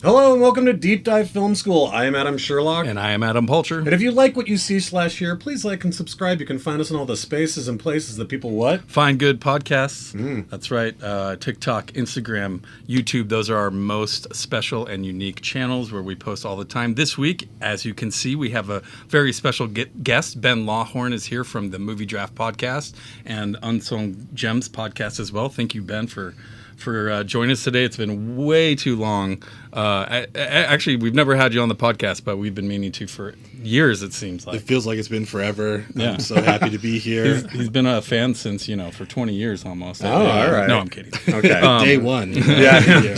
Hello and welcome to Deep Dive Film School. I am Adam Sherlock. And I am Adam Pulcher. And if you like what you see/hear, please like and subscribe. You can find us in all the spaces and places that people what? Find good podcasts. That's right. TikTok, Instagram, YouTube. Those are our most special and unique channels where we post all the time. This week, as you can see, we have a very special guest. Ben Lawhorn is here from the Movie Draft podcast and Unsung Gems podcast as well. Thank you, Ben, for joining us today. It's been way too long. Actually, we've never had you on the podcast, but we've been meaning to for years, it seems like. It feels like it's been forever. Yeah. I'm so happy to be here. He's been a fan since, for 20 years almost. Oh, all right. No, I'm kidding. Okay. Day one. Yeah.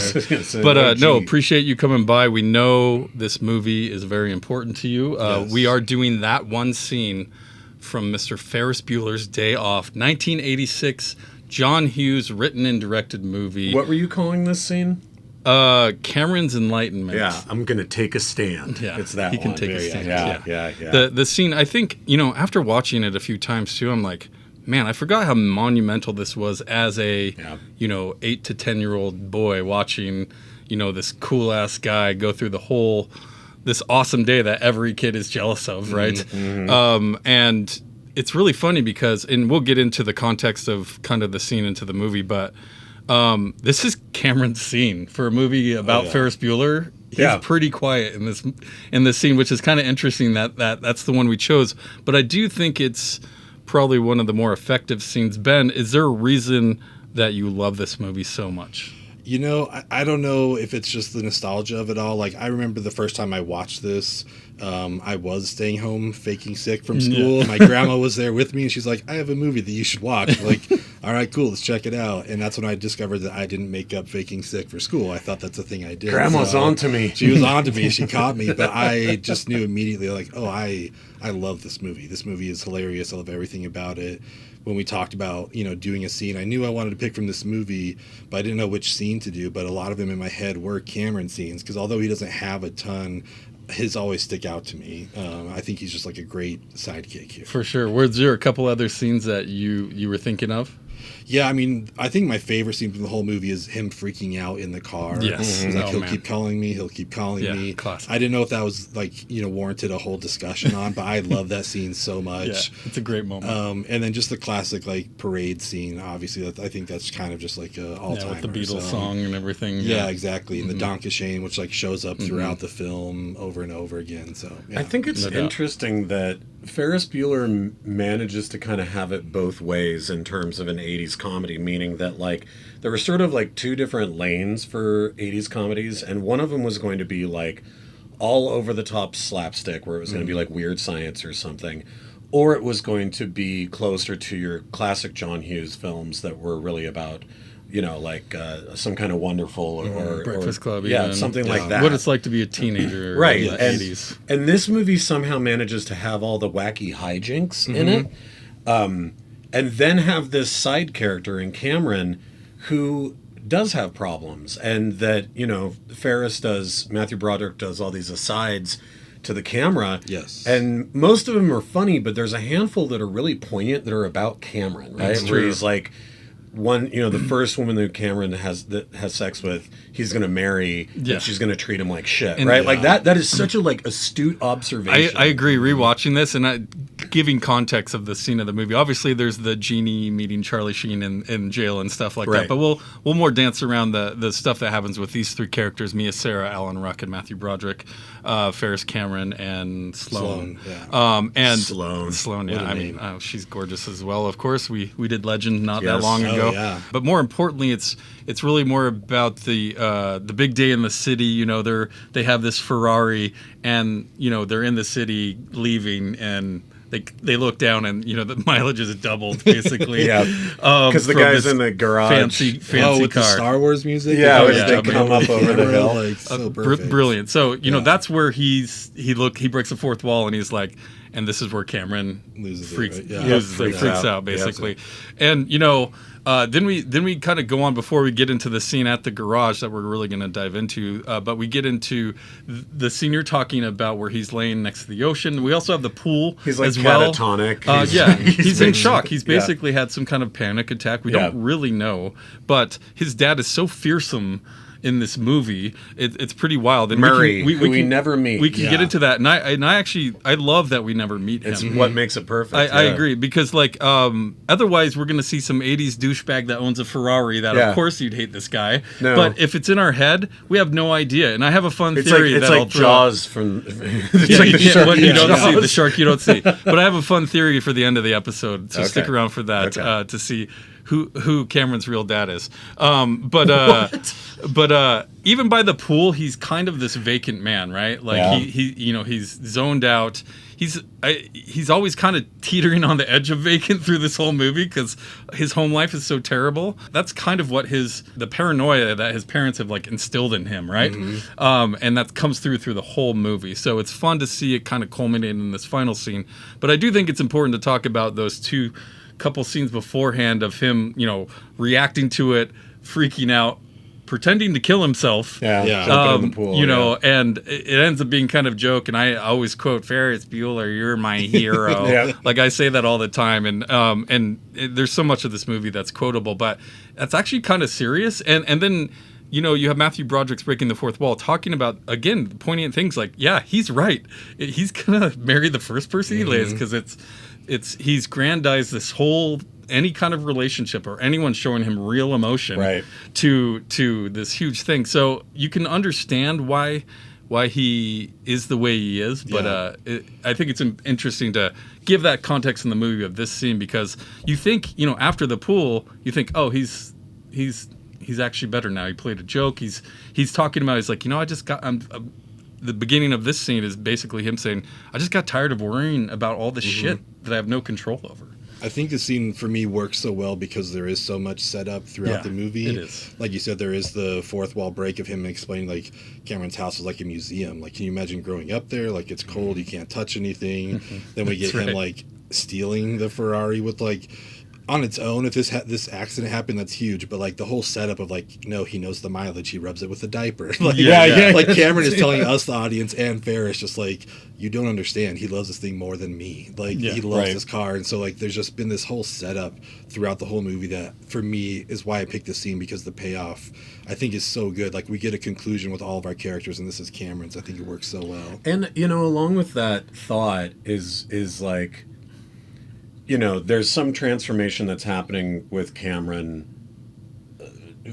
But no, appreciate you coming by. We know this movie is very important to you. Yes. We are doing that one scene from Mr. Ferris Bueller's Day Off, 1986 John Hughes written and directed movie. What were you calling this scene? Cameron's Enlightenment. Yeah, I'm going to take a stand. Yeah, it's that he can one. take a stand. Yeah. The scene, I think, after watching it a few times too, I'm like, man, I forgot how monumental this was as a, 8 to 10-year-old boy watching, this cool ass guy go through this awesome day that every kid is jealous of, right? Mm-hmm. And it's really funny because, and we'll get into the context of kind of the scene into the movie, but this is Cameron's scene for a movie about Ferris Bueller. He's pretty quiet in this scene, which is kind of interesting that's the one we chose. But I do think it's probably one of the more effective scenes. Ben, is there a reason that you love this movie so much? I don't know if it's just the nostalgia of it all. Like, I remember the first time I watched this, I was staying home faking sick from school. Yeah. My grandma was there with me, and she's like, I have a movie that you should watch. Like, all right, cool, let's check it out. And that's when I discovered that I didn't make up faking sick for school. I thought that's a thing I did. Grandma's on to me. She was on to me. She caught me. But I just knew immediately, like, I love this movie. This movie is hilarious. I love everything about it. When we talked about, doing a scene, I knew I wanted to pick from this movie, but I didn't know which scene to do. But a lot of them in my head were Cameron scenes, because although he doesn't have a ton, his always stick out to me. I think he's just like a great sidekick here. For sure. Was there a couple other scenes that you were thinking of? Yeah, I mean, I think my favorite scene from the whole movie is him freaking out in the car. Yes. He's like, he'll keep calling me, me. Classic. I didn't know if that was warranted a whole discussion on, but I love that scene so much. Yeah, it's a great moment. And then just the classic parade scene. Obviously, I think that's kind of just like a all-timer. With the Beatles song and everything. Yeah, exactly. And the Donkey Shane, which shows up throughout the film over and over again. So I think it's interesting that Ferris Bueller manages to kind of have it both ways in terms of an 80s comedy, meaning that there were sort of two different lanes for 80s comedies, and one of them was going to be all over the top slapstick where it was going to be Weird Science or something, or it was going to be closer to your classic John Hughes films that were really about Some Kind of Wonderful or Breakfast Club, something like that. What it's like to be a teenager, right? In the 80s. And this movie somehow manages to have all the wacky hijinks in it, and then have this side character in Cameron who does have problems, and that Matthew Broderick does all these asides to the camera. Yes. And most of them are funny, but there's a handful that are really poignant that are about Cameron, right? That's Where true. he's one, the first woman that Cameron has sex with, he's going to marry, and she's going to treat him like shit, and, right? That is such a astute observation. I agree. Rewatching this and giving context of the scene of the movie. Obviously, there's the genie meeting Charlie Sheen in jail and stuff like that. But we'll more dance around the stuff that happens with these three characters: Mia Sara, Alan Ruck, and Matthew Broderick, Ferris Cameron, and Sloane. Sloane. Yeah, I mean, she's gorgeous as well. Of course, we did Legend not that long ago. Yeah. But more importantly, it's really more about the big day in the city. They have this Ferrari, and they're in the city leaving, and they look down, and the mileage is doubled basically. Because the guy's in the garage, fancy with car. the Star Wars music. They come up over the hill. So perfect. Brilliant. So that's where he breaks the fourth wall, and he's like, and this is where Cameron freaks out basically. And then we kind of go on before we get into the scene at the garage that we're really going to dive into. But we get into the scene you're talking about where he's laying next to the ocean. We also have the pool. He's as well. catatonic. He's in shock. He's basically had some kind of panic attack. We don't really know, but his dad is so fearsome. in this movie. It's pretty wild. And Murray, who we never meet. We can get into that, and I actually love that we never meet him. It's what makes it perfect. I agree, because like otherwise we're gonna see some '80s douchebag that owns a Ferrari. That of course you'd hate this guy. No. But if it's in our head, we have no idea. And I have a fun theory. It's like Jaws from what you don't see, the shark you don't see. But I have a fun theory for the end of the episode, so stick around for that to see who Cameron's real dad is. But even by the pool, he's kind of this vacant man, right? Like he's zoned out. He's always kind of teetering on the edge of vacant through this whole movie because his home life is so terrible. That's kind of what the paranoia that his parents have like instilled in him, right? And that comes through the whole movie. So it's fun to see it kind of culminate in this final scene. But I do think it's important to talk about those two couple scenes beforehand of him, reacting to it, freaking out, pretending to kill himself. In the pool, and it ends up being kind of a joke. And I always quote Ferris Bueller, "You're my hero." Like I say that all the time. And there's so much of this movie that's quotable, but that's actually kind of serious. And then, you have Matthew Broderick's breaking the fourth wall, talking about, again, poignant things like, he's right. He's gonna marry the first person he lays because he's grandized this whole any kind of relationship or anyone showing him real emotion to this huge thing. So you can understand why he is the way he is, but I think it's interesting to give that context in the movie of this scene, because you think, after the pool, you think, oh, he's actually better now. He played a joke. He's talking about, he's like, the beginning of this scene is basically him saying, I just got tired of worrying about all this shit that I have no control over. I think the scene for me works so well because there is so much set up throughout the movie. It is. Like you said, there is the fourth wall break of him explaining like Cameron's house is like a museum. Like, can you imagine growing up there? Like, it's cold, you can't touch anything. Then we get him like stealing the Ferrari with like, on its own, if this accident happened, that's huge. But like the whole setup of like, no, he knows the mileage, he rubs it with a diaper. Like, like Cameron is telling us, the audience, and Ferris, just like, you don't understand. He loves this thing more than me. Like he loves this car, and so like there's just been this whole setup throughout the whole movie that for me is why I picked this scene, because the payoff I think is so good. Like we get a conclusion with all of our characters, and this is Cameron's. I think it works so well. And along with that thought is like, there's some transformation that's happening with Cameron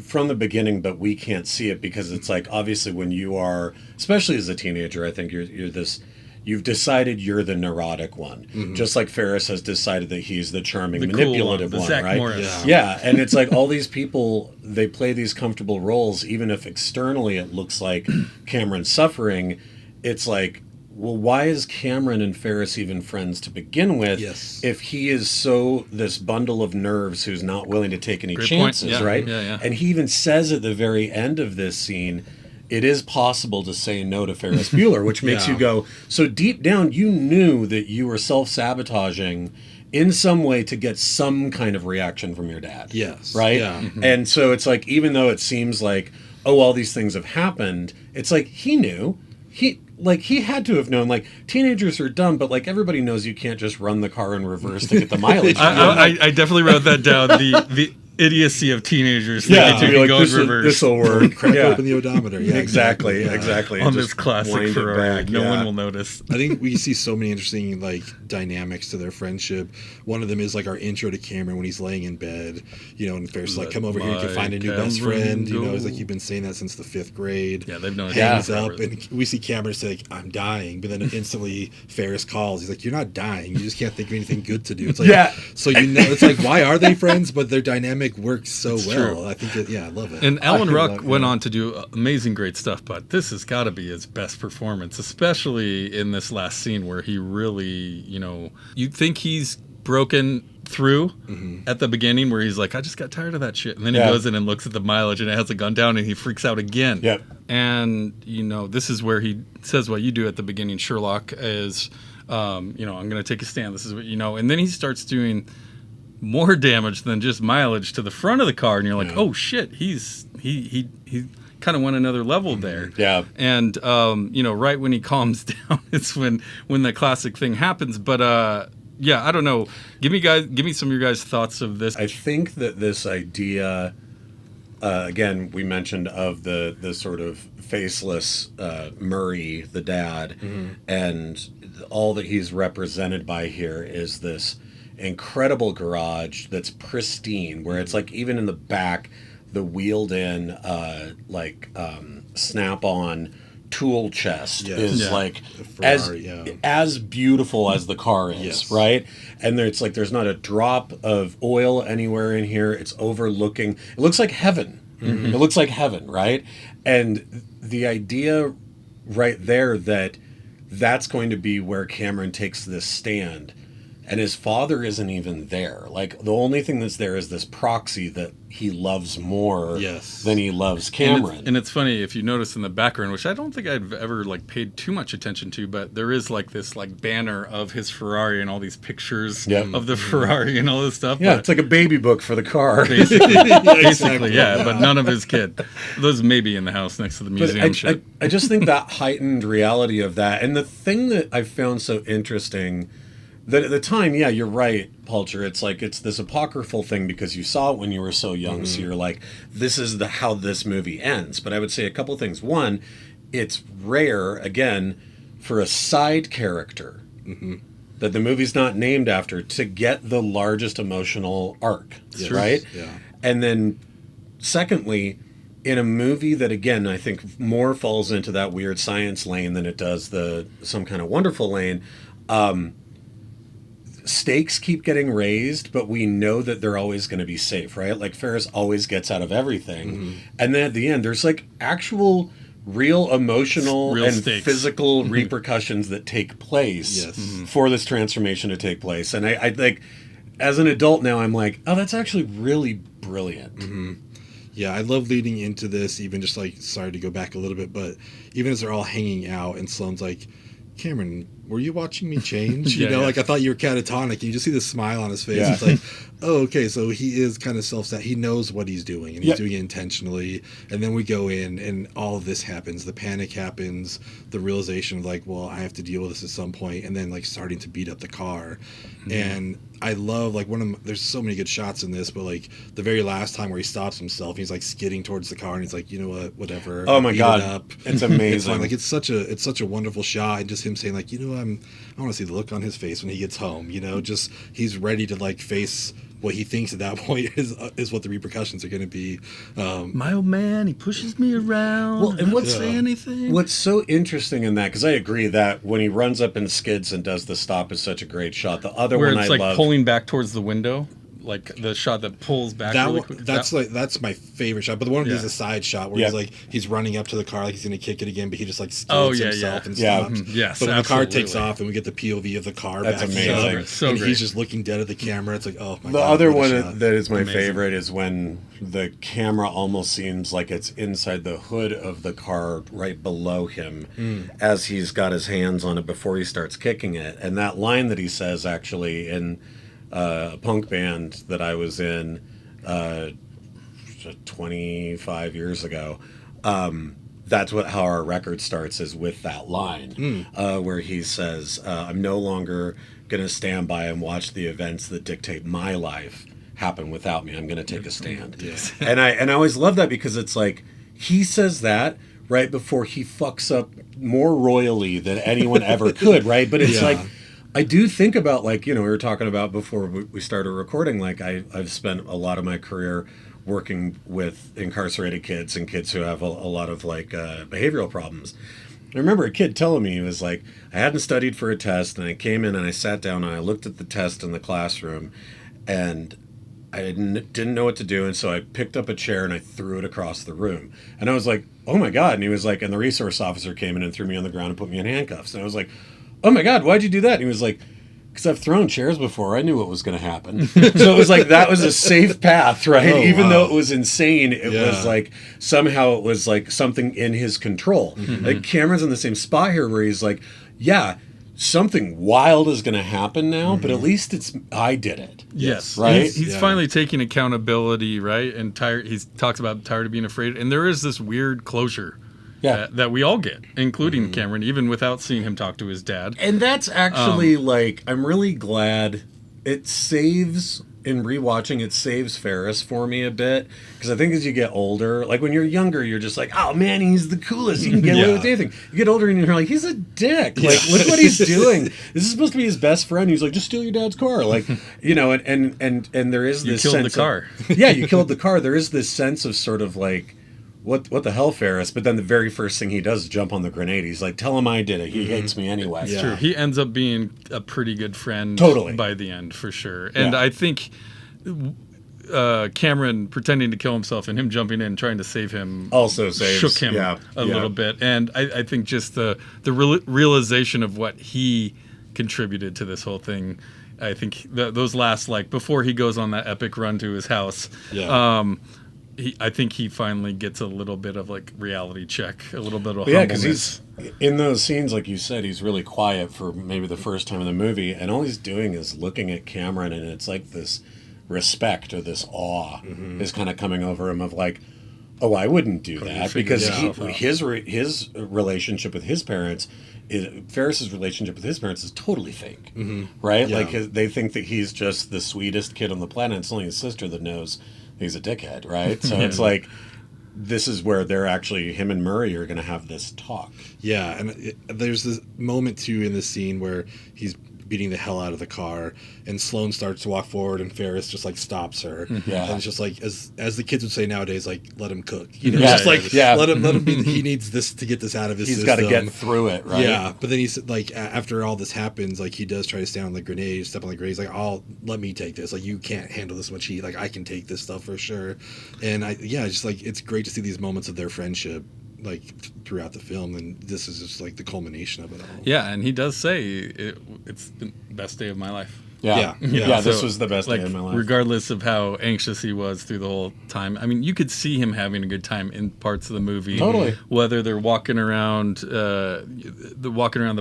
from the beginning, but we can't see it because it's like, obviously when you are, especially as a teenager, I think you've decided you're the neurotic one. Just like Ferris has decided that he's the charming, manipulative cool one, Zach right? Morris. Yeah, and it's like all these people, they play these comfortable roles, even if externally it looks like Cameron's suffering. It's like, well, why is Cameron and Ferris even friends to begin with if he is so this bundle of nerves who's not willing to take any chances, right? Yeah. And he even says at the very end of this scene, it is possible to say no to Ferris Bueller, which makes you go, so deep down you knew that you were self-sabotaging in some way to get some kind of reaction from your dad. Yes. Right? Yeah. And so it's like, even though it seems like, oh, all these things have happened, it's like he knew. He had to have known, like, teenagers are dumb, but, like, everybody knows you can't just run the car in reverse to get the mileage. I definitely wrote that down, the idiocy of teenagers thinking to go in reverse. This will work. Crack open the odometer. Yeah, exactly. On this classic Ferrari, no one will notice. I think we see so many interesting, like, dynamics to their friendship. One of them is, like, our intro to Cameron when he's laying in bed, and Ferris is like, come over here, you can find a new best friend. It's like, you've been saying that since the 5th grade. Yeah, they've known Hangs up, and we see Cameron say, like, I'm dying, but then instantly Ferris calls. He's like, you're not dying, you just can't think of anything good to do. It's like, so it's like, why are they friends? But their dynamic works so well. True. I think I love it. And Alan Ruck went on to do amazing, great stuff, but this has got to be his best performance, especially in this last scene where he really, you think he's broken through at the beginning, where he's like, I just got tired of that shit, and then he goes in and looks at the mileage and it hasn't gone down, and he freaks out again. And this is where he says what you do at the beginning, Sherlock, is I'm gonna take a stand, this is what and then he starts doing more damage than just mileage to the front of the car, and you're like, oh shit, he kind of went another level there. And right when he calms down, it's when the classic thing happens. But I don't know, give me some of your guys' thoughts of this. I think that this idea again, we mentioned of the sort of faceless Murray, the dad, and all that he's represented by here is this incredible garage that's pristine, where it's like even in the back, the wheeled in snap-on tool chest is like Ferrari, as beautiful as the car is, right? And there's not a drop of oil anywhere in here. It's overlooking. It looks like heaven. It looks like heaven, right? And the idea right there that's going to be where Cameron takes this stand. And his father isn't even there. Like, the only thing that's there is this proxy that he loves more than he loves Cameron. And it's funny, if you notice in the background, which I don't think I've ever, like, paid too much attention to, but there is, like, this, like, banner of his Ferrari and all these pictures of the Ferrari and all this stuff. Yeah, it's like a baby book for the car. Basically, Exactly. but none of his kid. Those may be in the house next to the museum. I just think that heightened reality of that. And the thing that I found so interesting... that at the time, yeah, you're right, Pulcher. It's like it's this apocryphal thing because you saw it when you were so young. So you're like, this is how this movie ends. But I would say a couple things. One, it's rare, again, for a side character that the movie's not named after to get the largest emotional arc, right? Yeah. And then, secondly, in a movie that, again, I think more falls into that weird science lane than it does some kind of wonderful lane. Stakes keep getting raised, but we know that they're always going to be safe, right? Like, Ferris always gets out of everything. And then at the end, there's like actual real emotional and stakes. Physical repercussions that take place for this transformation to take place. And I think as an adult now, I'm like, oh, that's actually really brilliant. Yeah, I love leading into this, even just like, sorry to go back a little bit, but even as they're all hanging out and Sloane's like, Cameron, were you watching me change? You know, like I thought you were catatonic. And you just see the smile on his face. It's like, oh, okay, so he is kind of self-set. He knows what he's doing, and he's doing it intentionally. And then we go in, and all of this happens. The panic happens. The realization of like, well, I have to deal with this at some point. And then like starting to beat up the car. And I love like there's so many good shots in this, but like the very last time where he stops himself, he's like skidding towards the car, and he's like, you know what, whatever. Oh my God, it's amazing. Like it's such a wonderful shot, and just him saying like, you know, I want to see the look on his face when he gets home. You know, just he's ready to like face what he thinks at that point is what the repercussions are going to be. My old man, he pushes me around. Well, and what's say anything? What's so interesting in that, because I agree that when he runs up and skids and does the stop is such a great shot. The other where one it's I like love, pulling back towards the window. Like the shot that pulls back really quick. That's my favorite shot. But the one is a side shot where he's running up to the car like he's going to kick it again, but he just like skids himself and stops. Yes, but when the car takes off and we get the POV of the car, that's amazing. So and great. he's just looking dead at the camera. It's like, oh my God. The other one that is my favorite is when the camera almost seems like it's inside the hood of the car right below him as he's got his hands on it before he starts kicking it. And that line that he says actually in a punk band that I was in 25 years ago. That's how our record starts, is with that line where he says, I'm no longer going to stand by and watch the events that dictate my life happen without me. I'm going to take a stand. And I always love that, because it's like he says that right before he fucks up more royally than anyone ever could, right? But it's like, I do think about, like, you know, we were talking about before we started recording, like I've spent a lot of my career working with incarcerated kids and kids who have a lot of like behavioral problems. I remember a kid telling me, he was like, I hadn't studied for a test, and I came in and I sat down and I looked at the test in the classroom, and I didn't know what to do, and so I picked up a chair and I threw it across the room. And I was like, oh my God. And he was like, and the resource officer came in and threw me on the ground and put me in handcuffs. And I was like, oh my God, why'd you do that? And he was like, because I've thrown chairs before. I knew what was going to happen. So it was like, that was a safe path, right? Even though it was insane, it was like, somehow it was like something in his control. Like Cameron's in the same spot here where he's like, yeah, something wild is going to happen now, but at least I did it. Yes. Right? He's finally taking accountability, right? And tired. He talks about tired of being afraid. And there is this weird closure that we all get, including Cameron, even without seeing him talk to his dad. And that's actually like, I'm really glad it saves in rewatching, it saves Ferris for me a bit, because I think as you get older, like when you're younger, you're just like, oh man, he's the coolest. He can get away with anything. You get older and you're like, he's a dick. Like, look what he's doing. This is supposed to be his best friend. He's like, just steal your dad's car. Like, you know, and there is this you killed sense the car. Yeah, you killed the car. There is this sense of sort of like, what the hell, Ferris? But then the very first thing he does is jump on the grenade. He's like, tell him I did it. He hates me anyway. It's true. He ends up being a pretty good friend by the end, for sure. And I think Cameron pretending to kill himself and him jumping in trying to save him also shook him a little bit. And I think just the realization of what he contributed to this whole thing, I think those last, like, before he goes on that epic run to his house, I think he finally gets a little bit of like reality check, a little bit of because he's in those scenes, like you said, he's really quiet for maybe the first time in the movie, and all he's doing is looking at Cameron, and it's like this respect or this awe is kind of coming over him of like, oh, I wouldn't do that, because his relationship with his parents. Ferris's relationship with his parents is totally fake, right? Like they think that he's just the sweetest kid on the planet. It's only his sister that knows he's a dickhead, right? So it's like, this is where they're actually, him and Murray are going to have this talk. Yeah, and there's this moment too in this scene where he's beating the hell out of the car, and Sloane starts to walk forward, and Ferris just like stops her. Yeah, and it's just like, as the kids would say nowadays, like, let him cook. You know, let him be. He needs this to get this out of his system. He's got to get through it, right? Yeah, but then he's like, after all this happens, like he does try to step on the grenade. He's like, let me take this. Like, you can't handle this much heat. Like, I can take this stuff for sure. And just like, it's great to see these moments of their friendship like throughout the film, and this is just like the culmination of it all. Yeah, and he does say it's the best day of my life. Yeah. This was the best day of my life. Regardless of how anxious he was through the whole time. I mean, you could see him having a good time in parts of the movie. Totally. Whether they're walking around the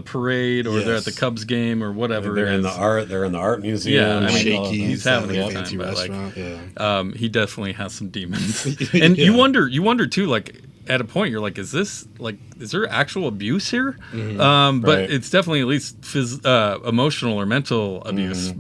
parade, or they're at the Cubs game, or whatever. They're in the art museum. Yeah, I mean, Shaky. he's having a fancy time. restaurant. He definitely has some demons. And you wonder too, like, at a point you're like, is there actual abuse here? But it's definitely at least emotional or mental abuse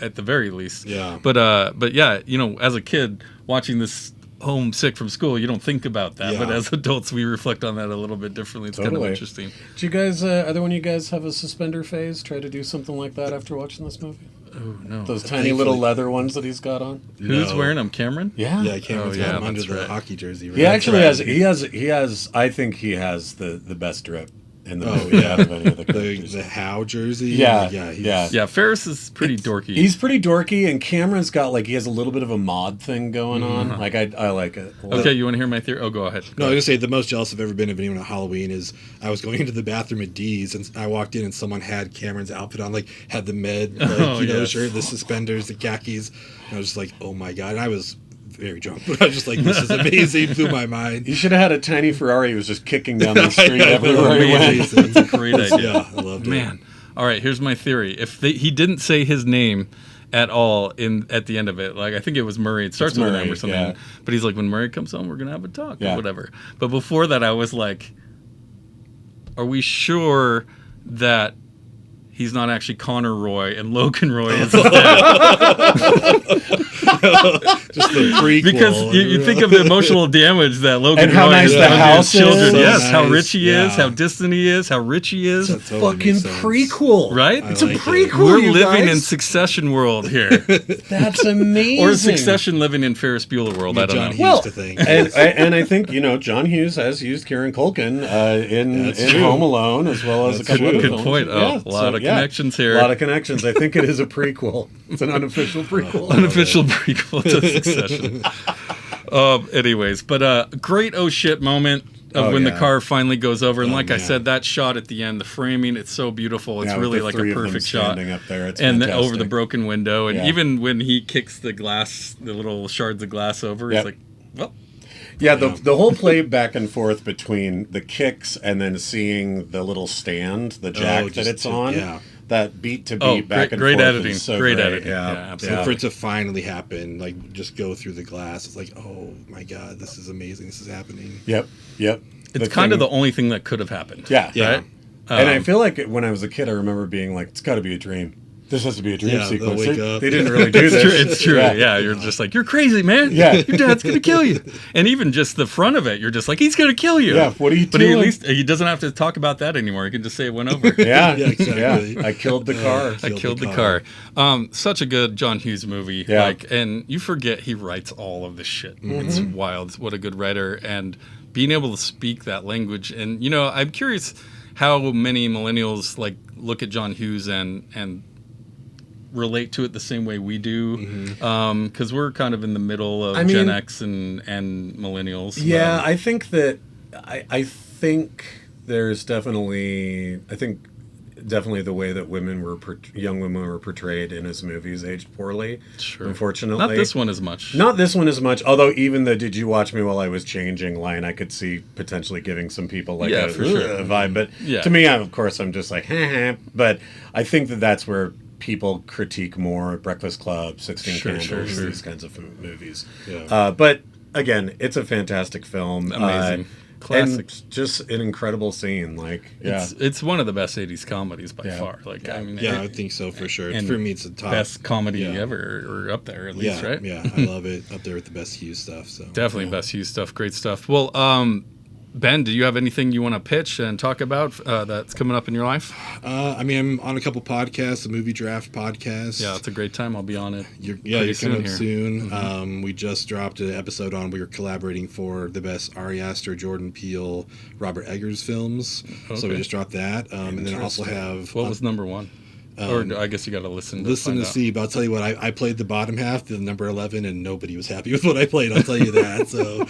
at the very least. Yeah. But yeah, you know, as a kid watching this homesick from school, you don't think about that. But as adults, we reflect on that a little bit differently. It's kind of interesting. Do you guys, either one of you guys, have a suspender phase? Try to do something like that after watching this movie? Oh no! Those tiny little leather ones that he's got on. Who's wearing them? Cameron? Yeah, Cameron's got him under the hockey jersey. Right? He actually has. He has. I think he has the best drip in the movie out of any of the characters. The Howe jersey. Yeah. Ferris is pretty dorky. He's pretty dorky, and Cameron's got like, he has a little bit of a mod thing going on. Like I like it. Okay, you want to hear my theory? Oh, go ahead. I was gonna say the most jealous I've ever been of anyone at Halloween is I was going into the bathroom at D's, and I walked in and someone had Cameron's outfit on, like had the med, shirt, the suspenders, the khakis. And I was just like, oh my god! And I was very drunk, but I was just like, this is amazing. Blew my mind. You should have had a tiny Ferrari who was just kicking down the street everywhere he went. That's a great idea. Yeah, I loved it. Man, all right, here's my theory. If he didn't say his name at all at the end of it, like I think it was Murray. It starts with an M or something. But he's like, when Murray comes home, we're gonna have a talk or whatever. But before that, I was like, are we sure that he's not actually Connor Roy and Logan Roy is just the prequel. Because you think of the emotional damage that Logan and how Roy nice has the done house to his children. is. Yes, So how nice. rich he is, how distant he is, how rich he is. It's a fucking prequel, right? It's a prequel. We're living in Succession world here. That's amazing. Or Succession living in Ferris Bueller world. I don't know. John Hughes to think. and I think, you know, John Hughes has used Kieran Culkin in Home Alone, as well as a couple of Good films. point. A lot of connections here. A lot of connections. I think it is a prequel. It's an unofficial prequel. Unofficial prequel to Succession. Anyways, but a great oh shit moment of when the car finally goes over. And like I said, that shot at the end, the framing, it's so beautiful. It's really like a perfect shot. Up there. It's and fantastic. over the broken window. And even when he kicks the glass, the little shards of glass over, he's like, well. Yeah, the whole play back and forth between the kicks and then seeing the little stand, the jack that it's on. Yeah. That beat to beat back and great forth. Editing. So great great editing. Yeah, absolutely. And for it to finally happen, like just go through the glass, it's like, oh my god, this is amazing. This is happening. Yep. It's kind of the only thing that could have happened. Yeah. Right? And I feel like when I was a kid, I remember being like, it's got to be a dream. This has to be a dream Yeah, they'll sequence. wake They up. didn't really do this. It's true. Yeah, you're just like, you're crazy, man. Yeah. Your dad's going to kill you. And even just the front of it, you're just like, he's going to kill you. Yeah, what are you but doing? at least he doesn't have to talk about that anymore. He can just say it went over. Yeah, Yeah, exactly. I killed the car. I killed the car. Such a good John Hughes movie. Yeah. Like, and you forget he writes all of this shit. Mm-hmm. It's wild. What a good writer. And being able to speak that language. And, you know, I'm curious how many millennials like look at John Hughes and relate to it the same way we do, because we're kind of in the middle of Gen X and millennials. Yeah, I think that I think there's definitely the way that young women were portrayed in his movies aged poorly. Sure. Unfortunately, not this one as much. Not this one as much. Although even the "Did you watch me while I was changing" line, I could see potentially giving some people like a vibe. But to me, of course, I'm just like, but I think that that's where people critique more Breakfast Club, 16 Candles, these kinds of movies. Yeah. But again, it's a fantastic film. Amazing. Classic. And just an incredible scene. Like, it's one of the best 80s comedies by far. Like, I mean, I think so for sure. and For me, it's the top best comedy ever, or up there at least, right? Yeah, I love it. Up there with the best Hughes stuff. So Definitely best Hughes stuff. Great stuff. Well, Ben, do you have anything you want to pitch and talk about that's coming up in your life? I mean, I'm on a couple podcasts, the Movie Draft podcast. Yeah, it's a great time. I'll be on it. You're coming up soon. We just dropped an episode on. We were collaborating for the best Ari Aster, Jordan Peele, Robert Eggers films. Okay. So we just dropped that, and then I also have What was number one? Or I guess you got to listen to Listen to see, but I'll tell you what, I played the bottom half, the number 11, and nobody was happy with what I played. I'll tell you that. So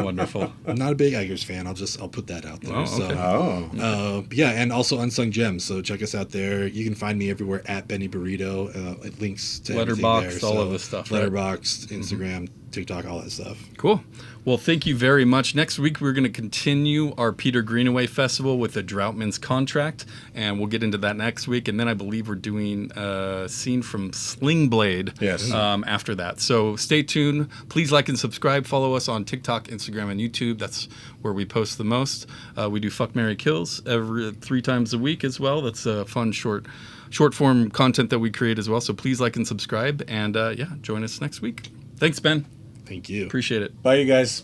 Wonderful. I'm not a big Eggers fan. I'll put that out there. Oh, okay. Yeah, and also Unsung Gems. So check us out there. You can find me everywhere at Benny Burrito. It links to Letterboxd, all of this stuff. Letterboxd, Instagram, TikTok, all that stuff. Cool. Well, thank you very much. Next week, we're going to continue our Peter Greenaway Festival with the Droughtman's Contract, and we'll get into that next week. And then I believe we're doing a scene from Sling Blade after that. So stay tuned. Please like and subscribe. Follow us on TikTok, Instagram, and YouTube. That's where we post the most. We do Fuck, Marry, Kills every 3 times a week as well. That's a fun short form content that we create as well. So please like and subscribe, and join us next week. Thanks, Ben. Thank you. Appreciate it. Bye, you guys.